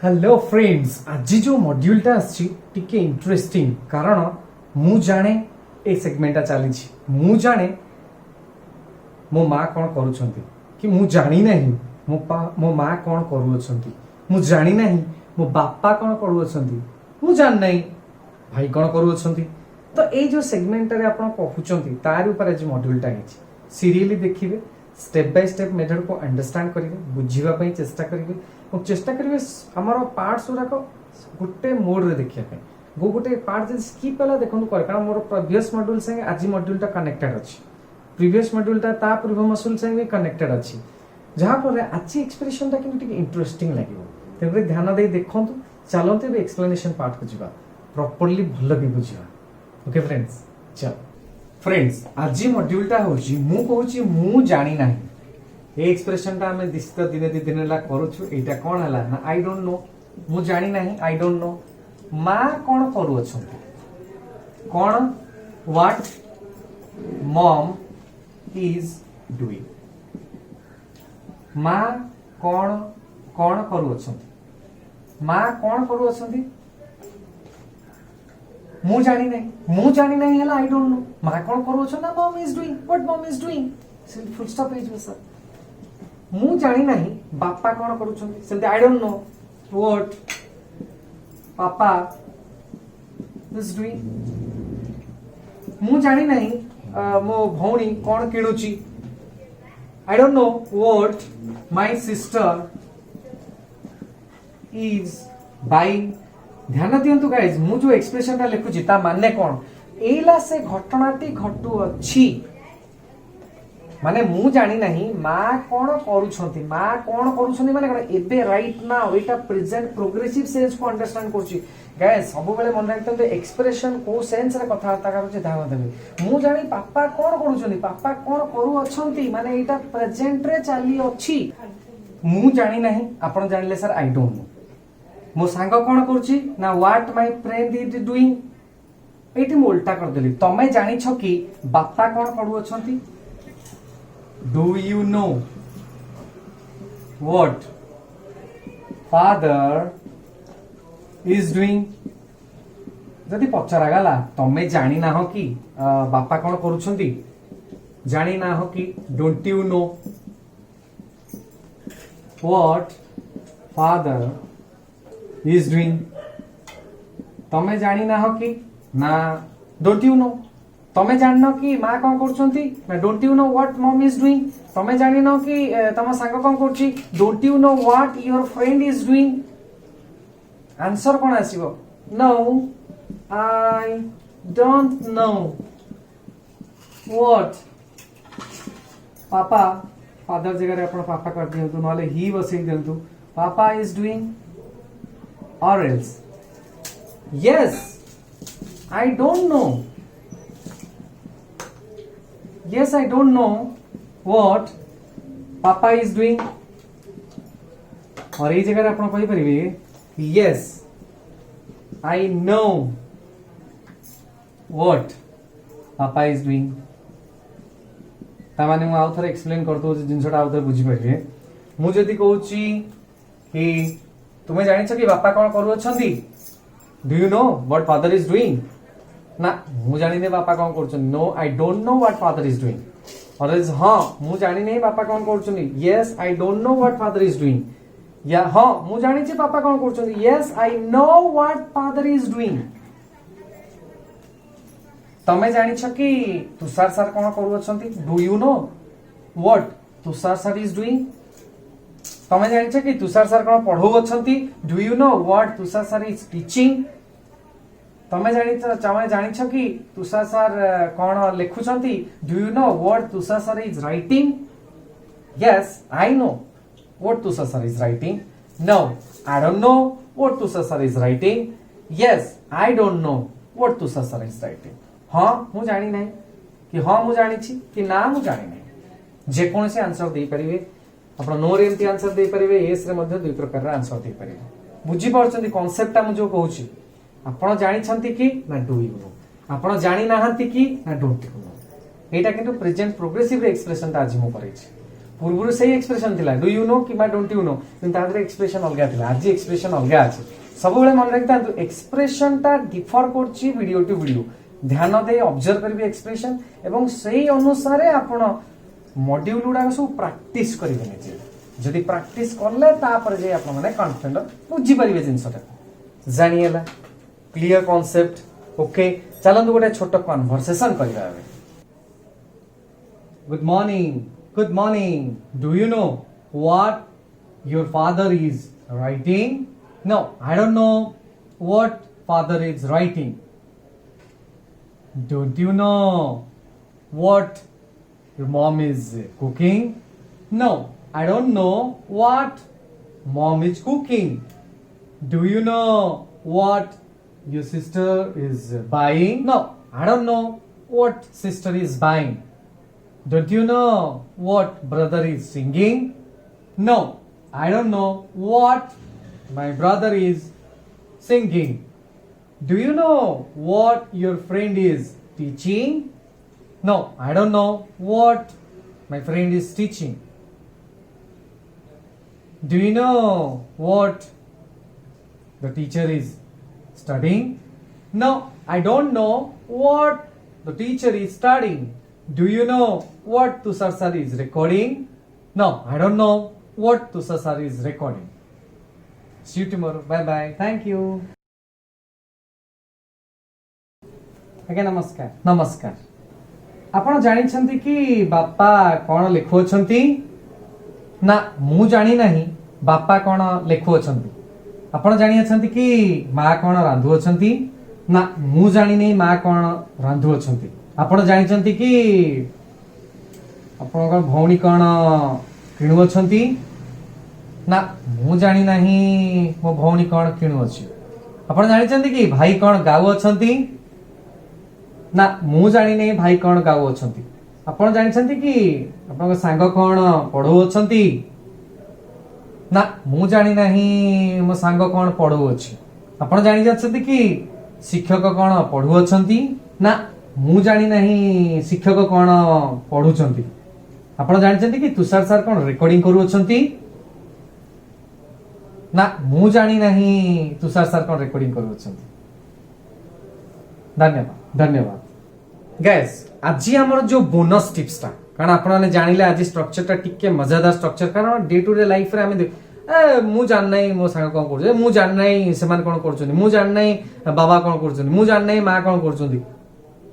Hello friends आज जो मॉड्यूलटा टिके इंटरेस्टिंग कारण मु जाने ए सेगमेंटा चली मु जाने मो माँ कौन करुछंती कि मु जानी नहीं मो माँ कौन करुछंती मु जानी नहीं मो बापा कौन करुछंती मु जान नहीं भाई कौन करुछंती। तो ये जो सेगमेंट रे आपण कहउछंती तार ऊपर आज मॉड्यूलटा है सीरियली देखिए स्टेप बाय स्टेप मेथड को अंडरस्टैंड करेंगे बुझीबा पई चेष्टा करेंगे और चेष्टा करेंगे हमर पार्ट्स गुराक गोटे मोड रे देखिया पे गोटे पार्ट जे स्किप होला देखनु कर कारण मोर प्रीवियस मॉड्यूल संगे आज मॉड्यूलटा कनेक्टेड अछि प्रीवियस मॉड्यूलटा ता पूर्व मॉड्यूल संगे कनेक्टेड अछि जहां पर आज एक्सप्रेशन ता किंतु इंटरेस्टिंग लागिवो तेरे ध्यान दे देखंतु चलंते बे एक्सप्लेनेशन पार्ट को जिबा प्रॉपर्ली भल भी बुझिबा। ओके फ्रेंड्स चल फ्रेंड्स आज मॉड्यूलटा होची मु कहूची मु जानी नाही ए एक्सप्रेशन ता हमें दिस्त दिन दी दिन ला करूछु एटा कोन हला ना आई डोंट नो मु जानी नाही आई डोंट नो मां कोन करू अछंती कोन व्हाट मॉम इज डूइंग मां कोन कोन करू अछंती मां कोन करू अछंती मु जानी नहीं हला आई डोंट नो मां कोन करू अछ ना mom is doing what mom is doing simple full stop is sir मु जानी नहीं बापा कोन करूछंती सेंते I don't know what papa is doing मु जानी नहीं मो भौणी कोन किणुची I don't know what my sister is buying. ध्यान दियंतु गाइस मु जो एक्सप्रेशन ता लिखुची ता माने कोन एला से घटनाटी घटु अछि माने मु जानी नहीं माँ कौन करूछंती माँ कौन करूछंती माने कोन एबे राइट नाउ एटा प्रेजेंट प्रोग्रेसिव सेंस को अंडरस्टैंड करछि गाइस सब बेले मन राखते एक्सप्रेशन को सेंस रे कथा वार्ता करूछि ध्यान देबे मु जानी पापा कौन करूछंती पापा कौन करू अछंती माने एटा प्रेजेंट रे चाली अछि मु जानी नहीं आपण जानिले सर आई डोंट नो मो सांग कौन करूछि ना what my friend is doing eighty मु उल्टा कर देली तमे जानि छ कि बापा कौन करू अछंती Do you know what father is doing? जदि पचरा गला तमे जानी ना हो कि बापा कौन करूछंती जानी ना हो कि don't you know what father is doing? तमे जानी ना हो कि ना don't you know तमे जाननो कि माँ कौन करूछंती ना don't you know what mom is doing तमे जानिनो कि तम सांग कौन करूछि don't you know what your friend is doing answer कौन आसीबो no I don't know what papa father जगह रे अपन पापा कर दियंतु नले ही बसई दियंतु पापा इज डूइंग और else yes I don't no Yes, I don't know what Papa is doing. और ये जगह आप कही परिवे Yes, I know what Papa is doing. तामाने मु आउ थरे एक्सप्लेन करतो जिनसटा आउ थरे बुझी परिवे मु जदी कहूची कि तुमे जानि छ कि बापा कोन करू अछंती do you know what father is doing ना मु जानी नहीं बापा कौन करूछन no I don't know what father is doing और इज हां मु जानी नहीं बापा कौन करूछन yes I don't know what father is doing या हां मु जानी छी पापा कौन करूछन yes I know what father is doing तमे जानी छ कि तुषार सर कौन करू अछंती do you know what Tushar sir is doing तमे जानी छ कि तुषार सर कौन पढौ अछंती do you know what Tushar sir is teaching तमे जानी छ कि तुषार सर कौन लिखुछंती do you know what Tushar sir is writing yes I know what Tushar sir is writing no I don't know what Tushar sir is writing yes I don't know what Tushar sir is writing हां मु जानी नहीं कि हां मु जानी छी कि ना मु जानी नहीं जे कोन से आंसर दे परिवे आपण नो रे एंती आंसर दे परिवे एस रे मध्ये दुई प्रकार रा आंसर दे परिवे बुझी परछंती कांसेप्ट मु जो कहूची आपण जानि छंती कि ना डू यू नो आपण जानि नाहंती कि ना डोंट यू नो एटा किंतु प्रेजेंट प्रोग्रेसिव रे एक्सप्रेशन ता आज मु करै छी पूर्व से एक्सप्रेशन थिला डू यू नो कि डोंट यू नो तादरे एक्सप्रेशन अलग थिला आज एक्सप्रेशन अलग अछि सब बेले मन रखता एक्सप्रेशन टा डिफर करछि वीडियो टू वीडियो ध्यान दे ऑब्जर्व करबे एक्सप्रेशन एवं सही अनुसार आपण मॉड्यूल गुडा सब प्रैक्टिस करिवे निजे जदि प्रैक्टिस करले तापर जे आपण माने कॉन्फिडेंट बुझी परिबे जिंसटा जानिएला क्लियर कांसेप्ट ओके चलंतु गोटे छोट कन्वर्सेशन करिवा good morning do you know what your father is writing no I don't know what father is writing don't you know what your mom is cooking no I don't know what mom is cooking do you know what your sister is buying no I don't know what sister is buying don't you know what brother is singing no I don't know what my brother is singing do you know what your friend is teaching no, I don't know what my friend is teaching. Do you know what the teacher is studying? No, I don't know what the teacher is studying. Do you know what Tushar sir is recording? No, I don't know what Tushar sir is recording. See you tomorrow. Bye bye. Thank you. Again, namaskar. Namaskar. आपण जानी कि बापा कौन लिखुअछंती ना मु जानी नहीं बापा कौन लिखुअछंती आपण जानी अछंती कि माँ कौन रांधुअछंती ना मु जानी नहीं माँ कौन रांधुअछंती आपण जानी कि आपण भौणी कौन किणुअछंती ना मु जानी नहीं मो भौणी कौन किणुअछि आपण जानी कि भाई कौन गाउअछंती ना मु जानी नहीं भाई कौन गाऊ अछंती आपण जानी कि आपण सांग कौन पढ़ो अछंती ना मु जानी नहीं मो सांग कौन पढ़ो अछि आपण जानी जाछंती कि शिक्षक कौन पढ़ु अछंती ना मु जानी नहीं शिक्षक कौन पढ़ुचंती आपण जानी कि तुषार सर कौन रिकॉर्डिंग करू अछंती ना मु जानी नहीं तुषार सर कौन रिकॉर्डिंग करू अछंती धन्यवाद गाइस आज हमर जो बोनस टिप्स ता कारण आपण माने जानिले आज स्ट्रक्चर ता टिके मजेदार स्ट्रक्चर कारण डे टू डे लाइफ रे हमें मु जान नै मो संग कोन करछ मु जान नै सेमान कोन करछन मु जान नै बाबा कोन करछन मु जान नै मां कोन करछन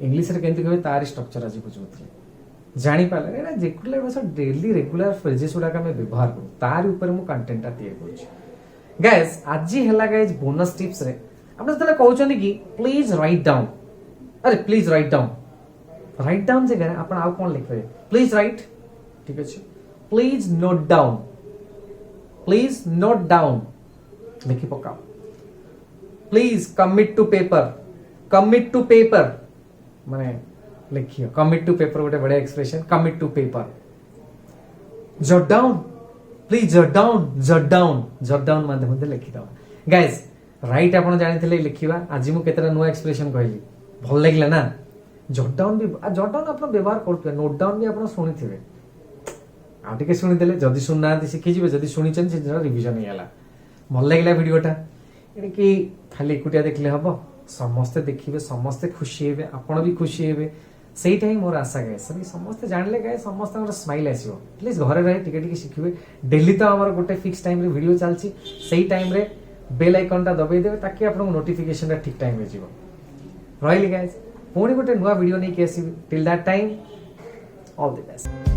इंग्लिश रे केंति कहबे तार स्ट्रक्चर आज बुझुतले जानि पाले रे जेकुले बस डेली रेगुलर फ्रेजेस उडा का मैं व्यवहार करू तार ऊपर मु कंटेंट ता तैयार करछ गाइस आज हेला गाइस बोनस टिप्स रे आपण तले कहउछन कि प्लीज राइट डाउन अरे प्लीज राइट डाउन जगह आपण आउ कोन लिखबे प्लीज राइट ठीक अछि प्लीज नोट डाउन लिखि पकाओ प्लीज कमिट टू पेपर माने लिखियो कमिट टू पेपर गोटे बड़े expression commit to paper jot down please jot down माध्यम लिखि दवा गाइस राइट आपण जानिथिले लिखिबा आज मु केतरा नुवा एक्सप्रेशन कहली भल लागला ना जट डाउन आपण व्यवहार करथि नोट डाउन भी आपण सुनिथिबे आ टिके सुनि देले जदी सुनना शिखि जिवे जदी सुनिचन से रिवीजन हेला भल लागला वीडियोटा एने कि खाली एकुटिया देखले हबो समस्त देखिबे समस्त खुशी हेबे आपण भी खुशी हेबे सेटा ही मोर आशा गाइस सभी समस्त जानले गाइस समस्त हमर स्माइल आसीबो प्लीज घरे रहे टिके टिके शिखिबे डेली तो हमर गोटे फिक्स टाइम रे वीडियो चलची सेही टाइम रे बेल आइकन टा दबाई देबे ताकि आपन नोटिफिकेशन टा ठीक टाइम रे जीवो रहिली गाइस पुणी गोटे नुआ वीडियो नहीं आसीबी till that time all the best.